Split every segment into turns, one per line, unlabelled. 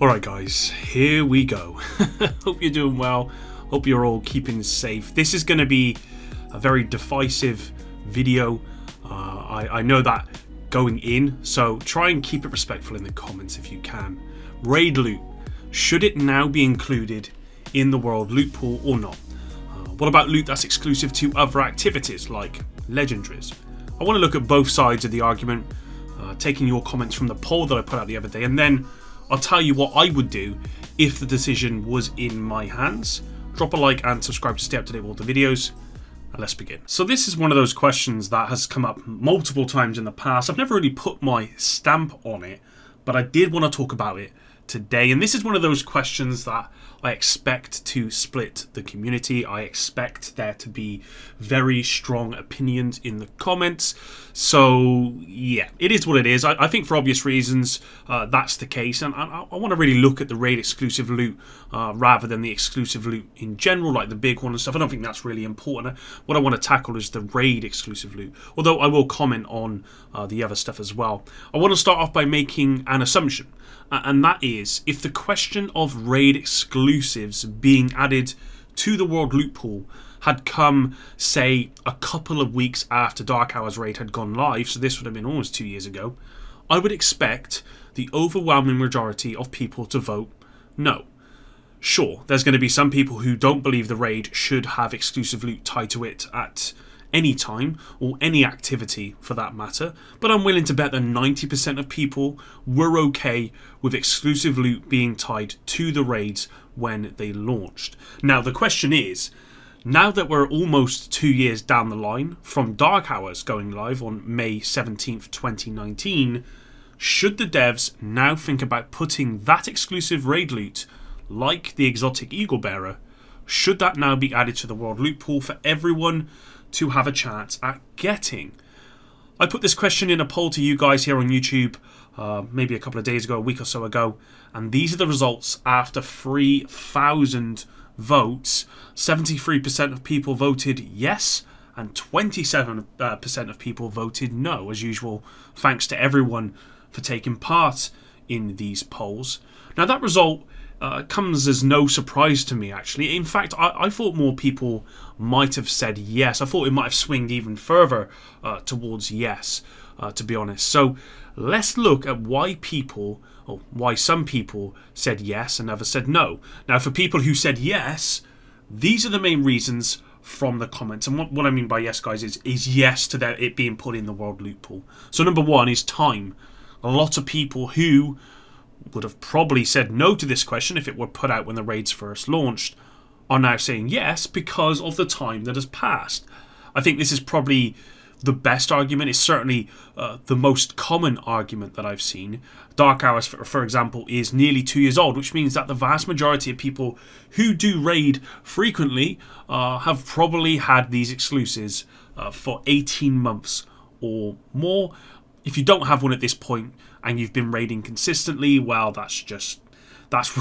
Alright guys, here we go. Hope you're doing well. Hope you're all keeping safe. This is going to be a very divisive video. I know that going in, so try and keep it respectful in the comments if you can. Raid loot. Should it now be included in the world loot pool or not? What about loot that's exclusive to other activities like legendaries? I want to look at both sides of the argument, taking your comments from the poll that I put out the other day, and then I'll tell you what I would do if the decision was in my hands. Drop a like and subscribe to stay up to date with all the videos. And let's begin. So this is one of those questions that has come up multiple times in the past. I've never really put my stamp on it, but I did want to talk about it today. And this is one of those questions that I expect to split the community. I expect there to be very strong opinions in the comments. So yeah, it is what it is. I think for obvious reasons that's the case, and I want to really look at the raid exclusive loot rather than the exclusive loot in general, like the big one and stuff. I don't think that's really important. What I want to tackle is the raid exclusive loot, although I will comment on the other stuff as well. I want to start off by making an assumption, and that is, if the question of raid exclusives being added to the world loot pool had come, say, a couple of weeks after Dark Hours raid had gone live, so this would have been almost 2 years ago, I would expect the overwhelming majority of people to vote no. Sure, there's going to be some people who don't believe the raid should have exclusive loot tied to it at any time, or any activity for that matter, but I'm willing to bet that 90% of people were okay with exclusive loot being tied to the raids when they launched. Now the question is, now that we're almost 2 years down the line from Dark Hours going live on May 17th, 2019, should the devs now think about putting that exclusive raid loot, like the exotic Eagle Bearer, should that now be added to the world loot pool for everyone to have a chance at getting? I put this question in a poll to you guys here on YouTube maybe a couple of days ago, a week or so ago, and these are the results after 3,000 votes. 73% of people voted yes, and 27% of people voted no. As usual, thanks to everyone for taking part in these polls. Now that result comes as no surprise to me, actually. In fact, I thought more people might have said yes. I thought it might have swinged even further towards yes, to be honest. So let's look at why some people said yes and others said no. Now, for people who said yes, these are the main reasons from the comments. And what I mean by yes, guys, is yes to it being put in the world loot pool. So number one is time. A lot of people who would have probably said no to this question if it were put out when the raids first launched are now saying yes because of the time that has passed. I think this is probably the best argument. It's certainly the most common argument that I've seen. Dark Hours, for example, is nearly 2 years old, which means that the vast majority of people who do raid frequently have probably had these exclusives for 18 months or more. If you don't have one at this point and you've been raiding consistently, well, that's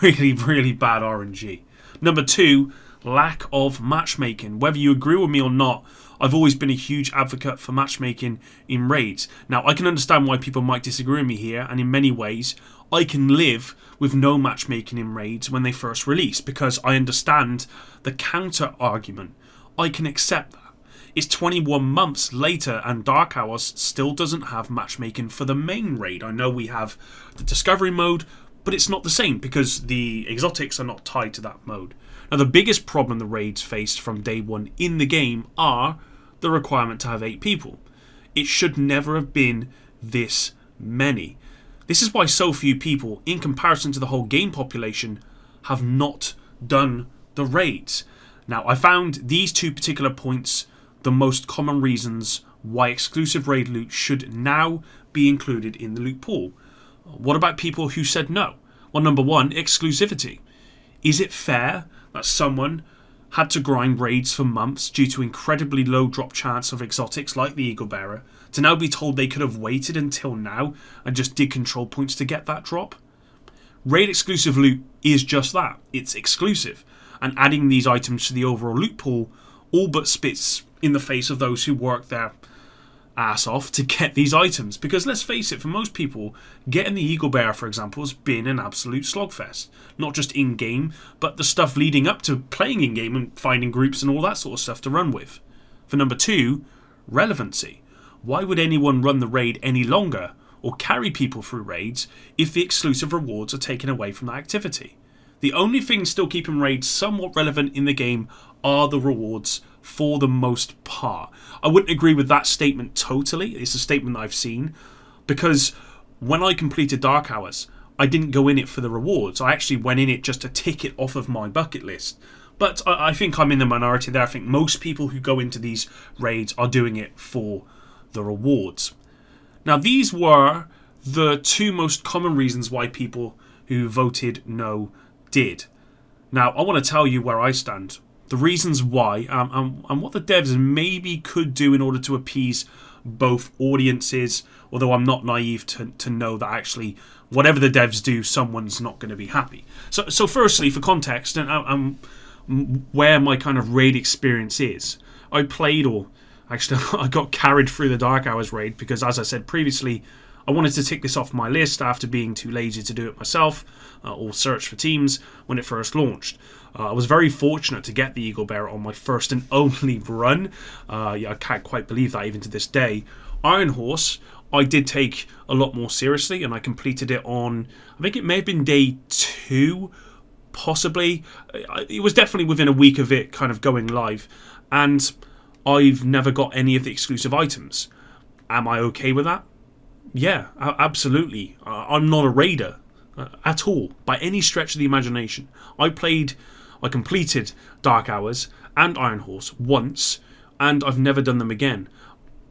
really, really bad RNG. Number two, lack of matchmaking. Whether you agree with me or not, I've always been a huge advocate for matchmaking in raids. Now, I can understand why people might disagree with me here, and in many ways, I can live with no matchmaking in raids when they first release, because I understand the counter argument. I can accept that. It's 21 months later and Dark Hours still doesn't have matchmaking for the main raid. I know we have the discovery mode, but it's not the same because the exotics are not tied to that mode. Now the biggest problem the raids faced from day one in the game are the requirement to have 8 people. It should never have been this many. This is why so few people, in comparison to the whole game population, have not done the raids. Now I found these two particular points the most common reasons why exclusive raid loot should now be included in the loot pool. What about people who said no? Well, number one, exclusivity. Is it fair that someone had to grind raids for months due to incredibly low drop chance of exotics like the Eagle Bearer to now be told they could have waited until now and just did control points to get that drop? Raid exclusive loot is just that. It's exclusive. And adding these items to the overall loot pool all but spits in the face of those who work there ass off to get these items, because let's face it, for most people, getting the Eagle Bearer, for example, has been an absolute slogfest. Not just in-game, but the stuff leading up to playing in-game and finding groups and all that sort of stuff to run with. For number 2, relevancy. Why would anyone run the raid any longer or carry people through raids if the exclusive rewards are taken away from that activity? The only things still keeping raids somewhat relevant in the game are the rewards, for the most part. I wouldn't agree with that statement totally. It's a statement that I've seen, because when I completed Dark Hours, I didn't go in it for the rewards. I actually went in it just to tick it off of my bucket list. But I think I'm in the minority there. I think most people who go into these raids are doing it for the rewards. Now, these were the 2 most common reasons why people who voted no did. Now, I want to tell you where I stand, the reasons why, and what the devs maybe could do in order to appease both audiences, although I'm not naive to know that actually whatever the devs do, someone's not going to be happy. So firstly, for context, and where my kind of raid experience is, I got carried through the Dark Hours raid because, as I said previously, I wanted to tick this off my list after being too lazy to do it myself or search for teams when it first launched. I was very fortunate to get the Eagle Bearer on my first and only run. I can't quite believe that even to this day. Iron Horse, I did take a lot more seriously, and I completed it on, I think it may have been day 2, possibly. It was definitely within a week of it kind of going live, and I've never got any of the exclusive items. Am I okay with that? Yeah, absolutely. I'm not a raider at all, by any stretch of the imagination. I completed Dark Hours and Iron Horse once, and I've never done them again.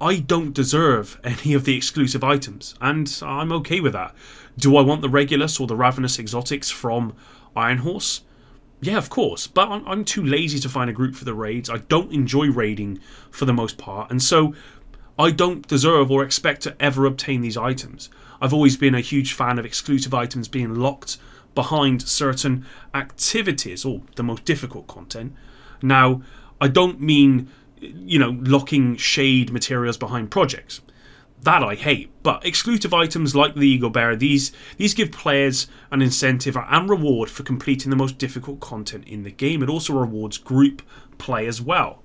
I don't deserve any of the exclusive items, and I'm okay with that. Do I want the Regulus or the Ravenous exotics from Iron Horse? Yeah, of course, but I'm too lazy to find a group for the raids. I don't enjoy raiding for the most part, and so I don't deserve or expect to ever obtain these items. I've always been a huge fan of exclusive items being locked behind certain activities, or the most difficult content. Now, I don't mean, locking shade materials behind projects. That I hate. But exclusive items like the Eagle Bearer, these give players an incentive and reward for completing the most difficult content in the game. It also rewards group play as well.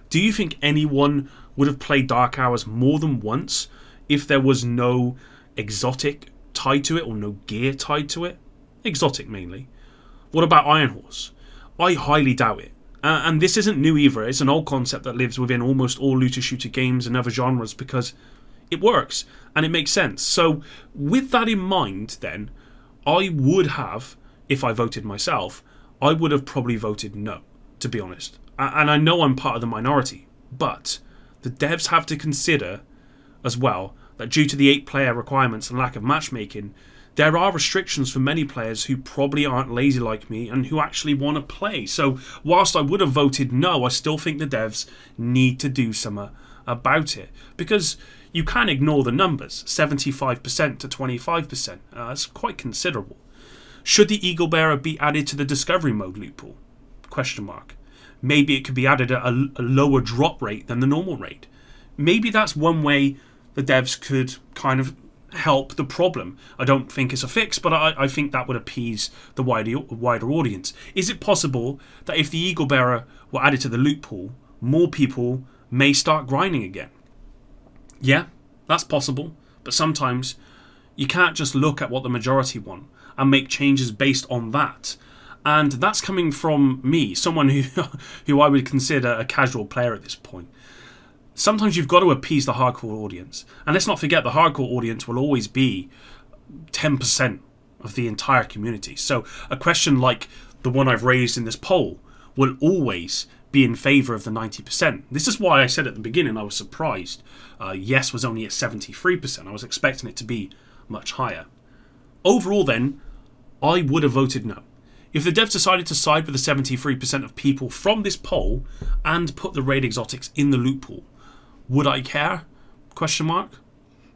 Do you think anyone would have played Dark Hours more than once if there was no exotic tied to it or no gear tied to it? Exotic mainly. What about Iron Horse? I highly doubt it. And this isn't new either. It's an old concept that lives within almost all looter shooter games and other genres because it works and it makes sense. So with that in mind then, I would have, if I voted myself, I would have probably voted no, to be honest. And I know I'm part of the minority, but the devs have to consider as well that due to the 8-player requirements and lack of matchmaking, there are restrictions for many players who probably aren't lazy like me and who actually want to play. So whilst I would have voted no, I still think the devs need to do something about it, because you can ignore the numbers, 75% to 25%. That's quite considerable. Should the Eagle Bearer be added to the discovery mode loophole? Question mark. Maybe it could be added at a lower drop rate than the normal rate. Maybe that's one way the devs could kind of help the problem. I don't think it's a fix, but I think that would appease the wider audience. Is it possible that if the Eagle Bearer were added to the loot pool, more people may start grinding again? Yeah, that's possible, but sometimes you can't just look at what the majority want and make changes based on that. And that's coming from me, someone who I would consider a casual player at this point. Sometimes you've got to appease the hardcore audience. And let's not forget, the hardcore audience will always be 10% of the entire community. So a question like the one I've raised in this poll will always be in favour of the 90%. This is why I said at the beginning I was surprised. Yes was only at 73%. I was expecting it to be much higher. Overall then, I would have voted no. If the devs decided to side with the 73% of people from this poll and put the raid exotics in the loot pool, would I care? Question mark.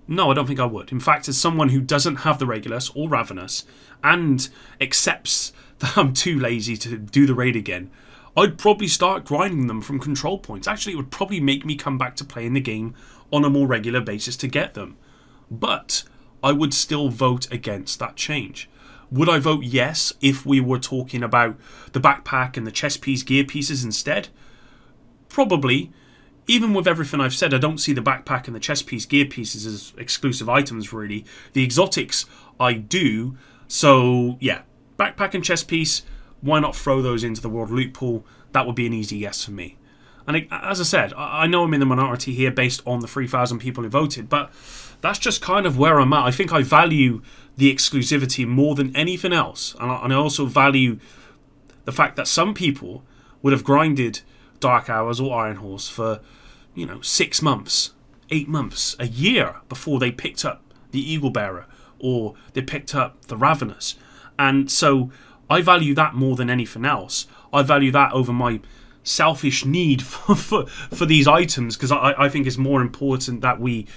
No, I don't think I would. In fact, as someone who doesn't have the Regulus or Ravenous and accepts that I'm too lazy to do the raid again, I'd probably start grinding them from control points. Actually, it would probably make me come back to playing the game on a more regular basis to get them. But I would still vote against that change. Would I vote yes if we were talking about the backpack and the chest piece gear pieces instead? Probably. Even with everything I've said, I don't see the backpack and the chest piece gear pieces as exclusive items, really. The exotics, I do. So, yeah. Backpack and chest piece, why not throw those into the world loot pool? That would be an easy yes for me. And as I said, I know I'm in the minority here based on the 3,000 people who voted, but that's just kind of where I'm at. I think I value the exclusivity more than anything else. And I also value the fact that some people would have grinded Dark Hours or Iron Horse for 6 months, 8 months, a year before they picked up the Eagle Bearer or they picked up the Ravenous. And so I value that more than anything else. I value that over my selfish need for these items, because I think it's more important that we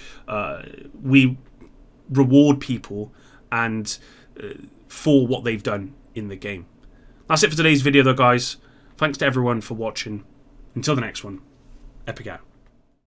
reward people and for what they've done in the game. That's it for today's video though, guys. Thanks to everyone for watching. Until the next one, Epic out.